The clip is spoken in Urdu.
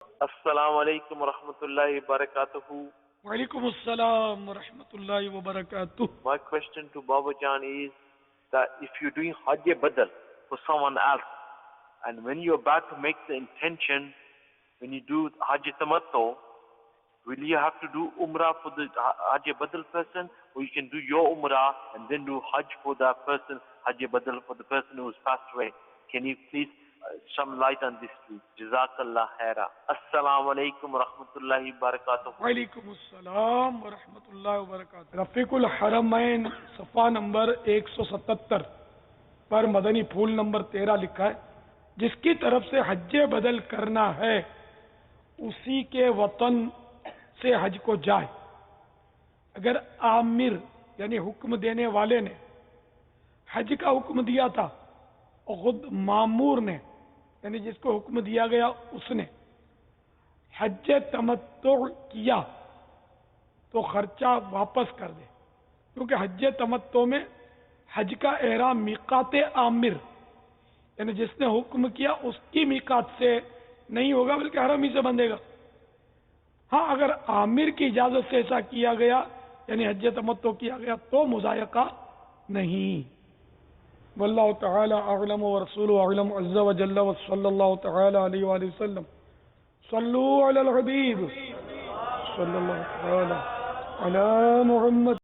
السلام علیکم ورحمۃ اللہ وبرکاتہ. وعلیکم السلام ورحمۃ اللہ وبرکاتہ. My question to Baba Jan is that if you're doing Hajj Badal for someone else, and when you're about to make the intention, when you do Hajj Tamattu, will you have to do Umrah for the Hajj Badal person, or you can do your Umrah and then do Hajj for that person, Hajj Badal for the person who's passed away? Can you please some light on this, please? Jazakallah khaira. Assalamu alaikum warahmatullahi wabarakatuh. وعلیکم السلام ورحمۃ اللہ وبرکاتہ. رفیق الحرمین صفحہ نمبر 177 پر مدنی پھول نمبر 13 لکھا ہے، جس کی طرف سے حج بدل کرنا ہے اسی کے وطن سے حج کو جائے. اگر عامر یعنی حکم دینے والے نے حج کا حکم دیا تھا اور خود مامور نے یعنی جس کو حکم دیا گیا اس نے حج تمتع کیا تو خرچہ واپس کر دے، کیونکہ حج تمتع میں حج کا احرام میقات عامر یعنی جس نے حکم کیا اس کی میقات سے نہیں ہوگا بلکہ حرم ہی سے بندھے گا. ہاں اگر عامر کی اجازت سے ایسا کیا گیا یعنی حج تمتع کیا گیا تو مضائقہ نہیں. واللہ تعالی اعلم ورسولہ اعلم عز وجل وصلی اللہ تعالی علیہ وآلہ وسلم. صلو علی الحبیب صلی اللہ تعالی علی محمد.